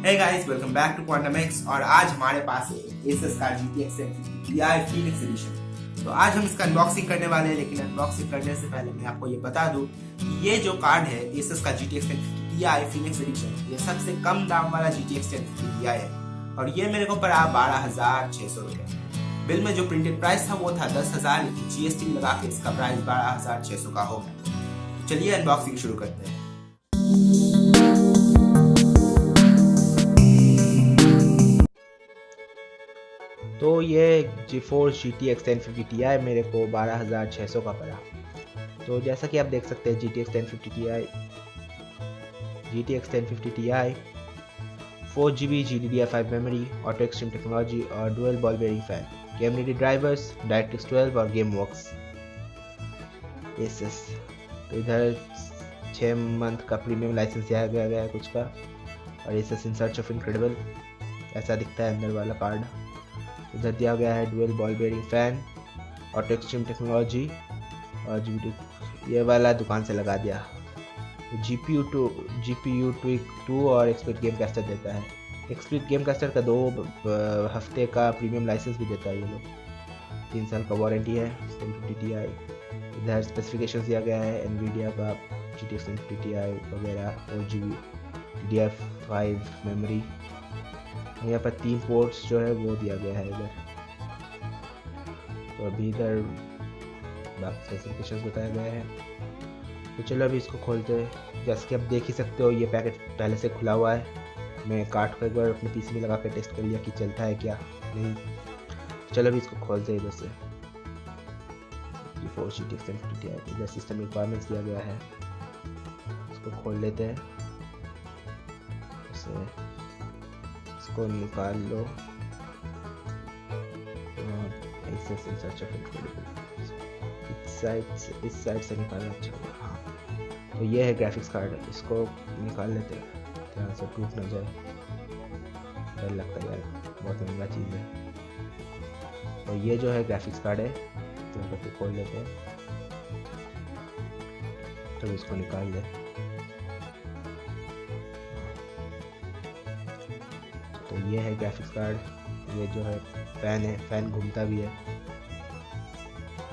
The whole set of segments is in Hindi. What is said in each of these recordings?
Hey guys, welcome back to Quantum X और आज हमारे पास है ASUS का GTX Ti Phoenix Edition। तो आज हम इसका अनबॉक्सिंग करने वाले हैं, लेकिन अनबॉक्सिंग करने से पहले मैं आपको ये बता दूं कि ये जो कार्ड है ASUS का GTX Ti Phoenix Edition, ये सबसे कम दाम वाला GTX Ti है और ये मेरे को पड़ा 12,600 रुपये। बिल में जो प्रिंटेड प्राइस था वो था 10,000, लेकिन GST लगा के इसका प्राइस 12,600 का हो गया। तो चलिए अनबॉक्सिंग शुरू करते हैं। तो ये GeForce GTX 1050 Ti मेरे को 12,600 का पड़ा। तो जैसा कि आप देख सकते हैं GTX 1050 Ti 4GB GDDR5 memory, auto extreme technology और dual ball bearing fan, game ready drivers, DirectX 12 और गेम वर्क्स ASUS। तो इधर 6 मंथ का प्रीमियम लाइसेंस दिया गया है कुछ का, और ASUS in search of incredible ऐसा दिखता है अंदर वाला कार्ड। इधर दिया गया है dual ball bearing fan, auto extreme technology और ये वाला दुकान से लगा दिया। GPU ट्विक 2 और एक्सपर्ट गेम कैस्टर देता है। एक्सपर्ट गेम कैस्टर का 2 हफ्ते का प्रीमियम लाइसेंस भी देता है ये लोग। 3 साल का वारंटी है 1050 Ti। इधर स्पेसिफिकेशंस दिया गया है NVIDIA का GTX 1050 Ti वगैरह, 4GB DDR5 मेमोरी। यहाँ पर 3 पोर्ट्स जो है वो दिया गया है इधर। तो अभी इधर बाकी स्पेसिफिकेशंस बताए गए हैं। तो चलो अभी इसको खोलते हैं। जैसे कि आप देख ही सकते हो ये पैकेट पहले से खुला हुआ है। मैं काट कर एक बार अपने PC में लगा कर टेस्ट कर लिया कि चलता है क्या नहीं। तो चलो अभी इसको खोलते हैं इधर से। GeForce GTX 1050 Ti इधर सिस्टम रिक्वायरमेंट्स दिया गया है, इसको खोल लेते हैं। इसको निकाल लो। इस साइड से निकालना अच्छा होगा। हाँ, तो ये है ग्राफिक्स कार्ड, इसको निकाल लेते हैं, ध्यान से टूट ना जाए। डर लगता है यार, बहुत महंगा चीज़ है। तो ये जो है ग्राफिक्स कार्ड है, तो करके खोल लेते हैं। तो इसको निकाल ले। तो ये है ग्राफिक्स कार्ड। ये जो है फैन है, फैन घूमता भी है।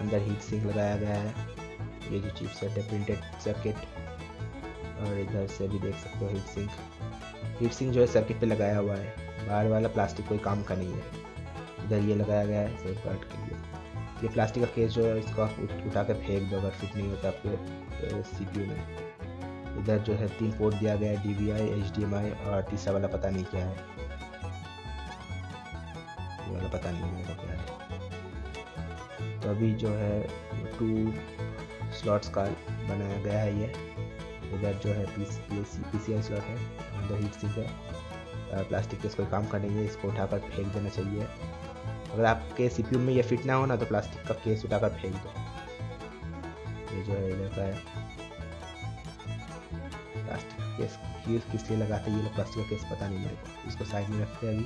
अंदर हीट सिंक लगाया गया है। ये जो चिपसेट है प्रिंटेड सर्किट, और इधर से भी देख सकते हो हीट सिंक जो है सर्किट पे लगाया हुआ है। बाहर वाला प्लास्टिक कोई काम का नहीं है। इधर ये लगाया गया है सेफ गार्ड के लिए। ये प्लास्टिक का केस जो है इसको आप उठा कर फेंक दो अगर फिट नहीं होता आपके CPU में। इधर जो है 3 पोर्ट दिया गया है, DVI, HDMI और तीसरा वाला पता नहीं क्या है, ये वाला पता नहीं मेरे को क्या है। तो अभी जो है 2 स्लॉट्स का बनाया गया है ये। इधर जो है PCI स्लॉट है, अंदर हीट सिंक है। प्लास्टिक के कोई काम का नहीं है, इसको उठाकर फेंक देना चाहिए। अगर आपके CPU में ये फिट ना हो ना तो प्लास्टिक का केस उठाकर फेंक दो। ये जो है इधर का है प्लास्टिक का केस, किस लिए लगाते हैं ये लोग प्लास्टिक का केस पता नहीं मेरे को। इसको साइड में रखते हैं। अभी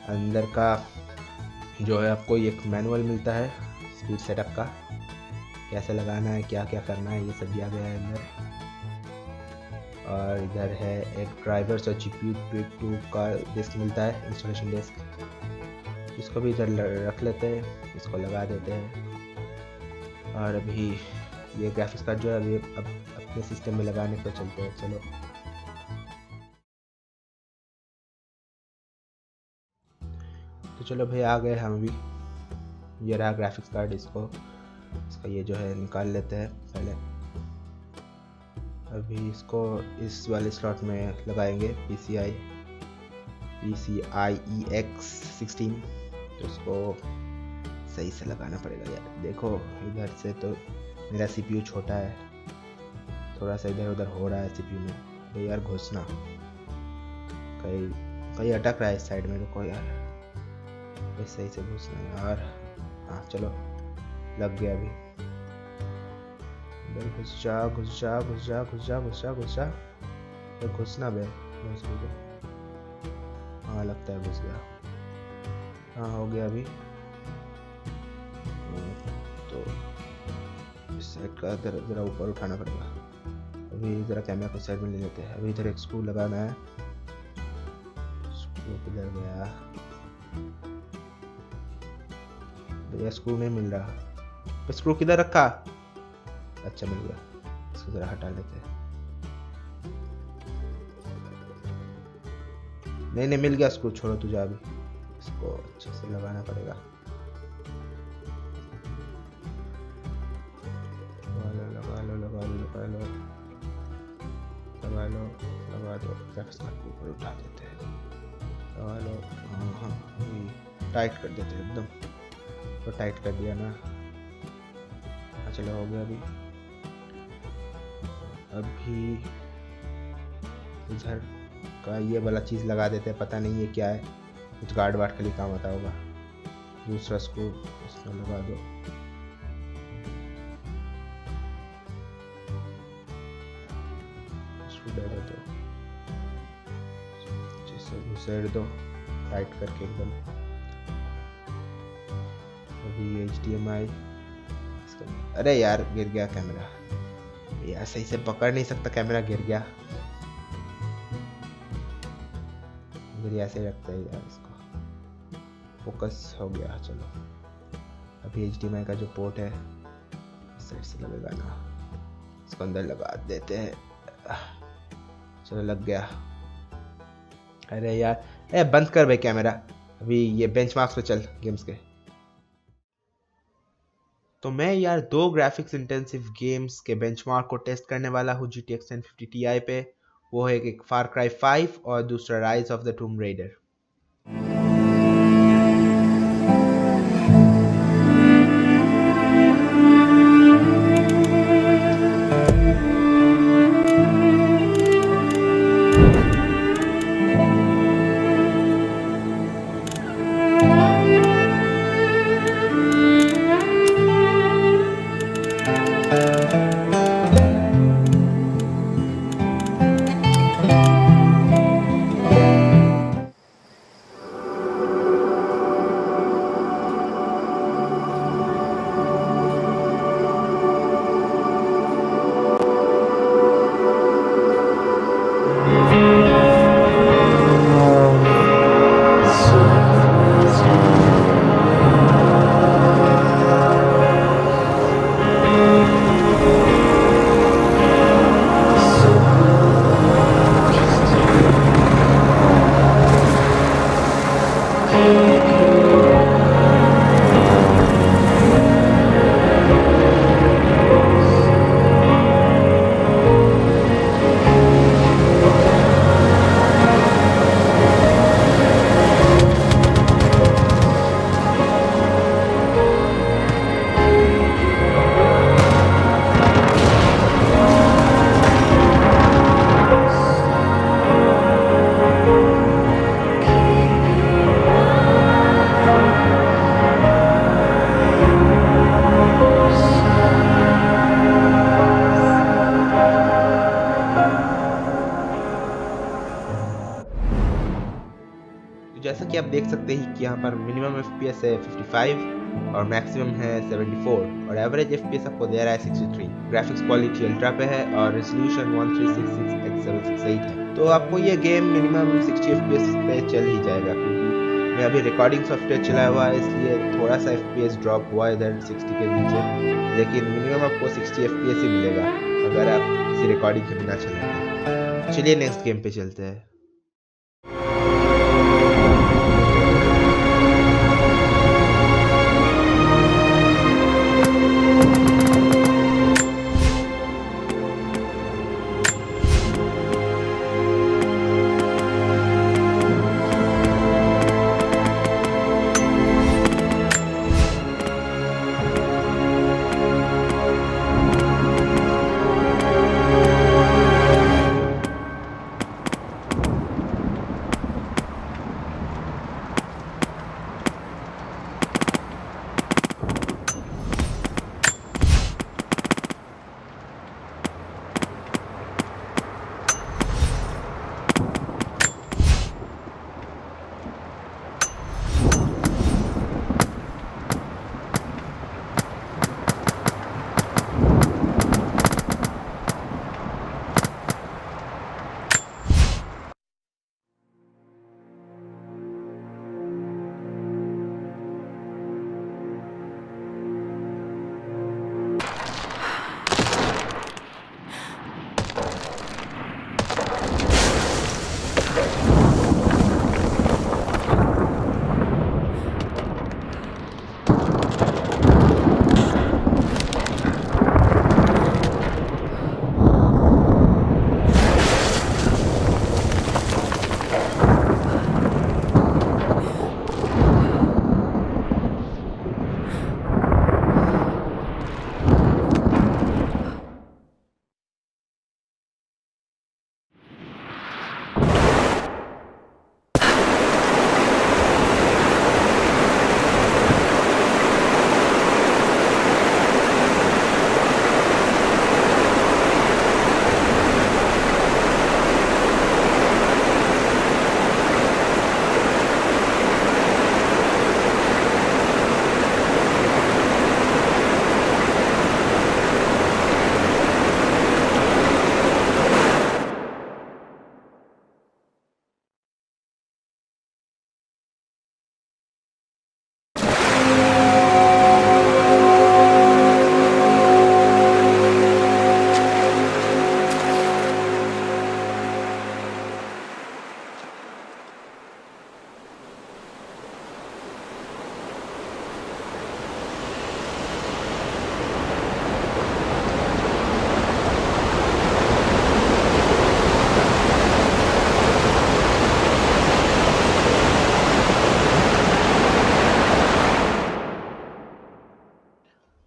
अंदर का जो है आपको एक मैनुअल मिलता है स्पीड सेटअप का, कैसे लगाना है, क्या क्या करना है, ये सब दिया गया है अंदर। और इधर है एक ड्राइवर्स और GPU ट्विक 2 का डिस्क मिलता है, इंस्टॉलेशन डिस्क। इसको भी इधर रख लेते हैं, इसको लगा देते हैं। और अभी ये ग्राफिक्स कार्ड जो है अभी अब अपने सिस्टम में लगाने को चलते हैं। चलो तो चलो भाई आ गए हम अभी। ये रहा ग्राफिक्स कार्ड, इसका ये जो है निकाल लेते हैं पहले। अभी इसको इस वाले स्लॉट में लगाएंगे PCIe X16। तो इसको सही से लगाना पड़ेगा यार। देखो इधर से तो मेरा CPU छोटा है, थोड़ा सा इधर उधर हो रहा है CPU में। तो यार घुसना कहीं अटक रहा है इस साइड में, रुको यार, सही से घुसना यार। हाँ चलो लग गया। अभी इधर घुस जा, तो घुसना बे। हाँ लगता है घुस गया। हाँ हो गया अभी। तो इस साइड का ज़रा ऊपर उठाना पड़ेगा। अभी ज़रा कैमरा को साइड में ले लेते हैं। अभी इधर एक स्क्रू लगाना है, वो किधर गया भैया? स्क्रू नहीं मिल रहा। स्क्रू किधर रखा? अच्छा मिल गया, इसको जरा हटा लेते हैं। नहीं मिल गया स्क्रू, छोड़ो तुझे। अभी इसको अच्छे से लगाना पड़ेगा। लगा दो। ऊपर उठा देते हैं, लगा लो। हाँ, टाइट कर देते हैं एकदम। तो टाइट कर दिया ना। चलो हो गया। अभी इधर का ये वाला चीज़ लगा देते हैं, पता नहीं ये क्या है, कुछ गार्ड वार्ड के लिए काम आता होगा। दूसरा स्क्रू इसमें लगा दो। घुसेड़ दो टाइट करके एकदम। अभी HDMI अरे यार गिर गया कैमरा यार, सही से पकड़ नहीं सकता, कैमरा गिर गया। फिर ऐसे रखते हैं यार, इसको फोकस हो गया। चलो अभी HDMI का जो पोर्ट है इस साइड से लगेगा ना, इसको अंदर लगा देते हैं। चलो लग गया। अरे यार बंद कर भाई कैमरा। अभी ये बेंचमार्क्स पे चल गेम्स के। तो मैं यार 2 ग्राफिक्स इंटेंसिव गेम्स के बेंचमार्क को टेस्ट करने वाला हूँ GTX 1050 Ti पे। वो है एक FarCry 5 और दूसरा राइज ऑफ द टूम रेडर। जैसा कि आप देख सकते हैं कि यहाँ पर मिनिमम FPS है 55 और मैक्सिमम है 74 और एवरेज FPS आपको दे रहा है 63। ग्राफिक्स क्वालिटी अल्ट्रा पे है और रेजोल्यूशन 1366x768 है। तो आपको ये गेम मिनिमम 60 FPS पे चल ही जाएगा, क्योंकि मैं अभी रिकॉर्डिंग सॉफ्टवेयर चलाया हुआ है, इसलिए थोड़ा सा FPS ड्रॉप हुआ है इधर 60 के नीचे, लेकिन मिनिमम आपको 60 FPS ही मिलेगा अगर आप किसी रिकॉर्डिंग के बिना चलेंगे। चलिए नेक्स्ट गेम पे चलते हैं।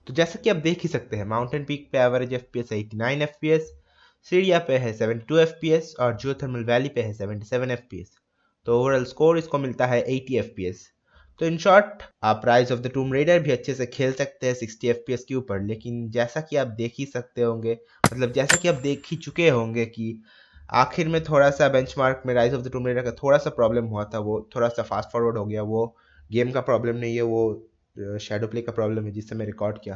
तो जैसा कि आप देख ही सकते हैं, माउंटेन पीक पे एवरेज FPS है 89 FPS, सीढ़िया पे है 72 FPS और जियोथर्मल वैली पे है 77 FPS। तो ओवरऑल स्कोर इसको मिलता है 80 FPS। तो इन शॉर्ट आप राइज ऑफ द टूम रेडर भी अच्छे से खेल सकते हैं 60 FPS के ऊपर। लेकिन जैसा कि आप देख ही सकते होंगे, मतलब जैसा कि आप देख ही चुके होंगे कि आखिर में थोड़ा सा बेंचमार्क में राइज ऑफ द टूम रेडर का थोड़ा सा प्रॉब्लम हुआ था, वो थोड़ा सा फास्ट फॉरवर्ड हो गया। वो गेम का प्रॉब्लम नहीं है, वो शैडो प्ले का प्रॉब्लम है जिससे मैं रिकॉर्ड किया।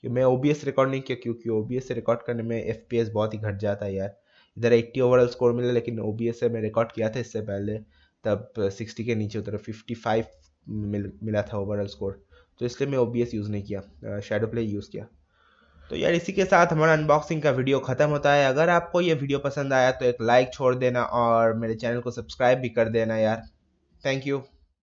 कि मैं ओबीएस रिकॉर्ड नहीं किया क्योंकि ओबीएस से रिकॉर्ड करने में एफपीएस बहुत ही घट जाता है यार। इधर 80 ओवरऑल स्कोर मिला, लेकिन ओबीएस से मैं रिकॉर्ड किया था इससे पहले, तब 60 के नीचे उतर 55 मिला था ओवरऑल स्कोर। तो इसलिए मैं ओबीएस यूज़ नहीं किया, शैडो प्ले यूज़ किया। तो यार इसी के साथ हमारा अनबॉक्सिंग का वीडियो ख़त्म होता है। अगर आपको ये वीडियो पसंद आया तो एक लाइक छोड़ देना और मेरे चैनल को सब्सक्राइब भी कर देना यार। Thank you.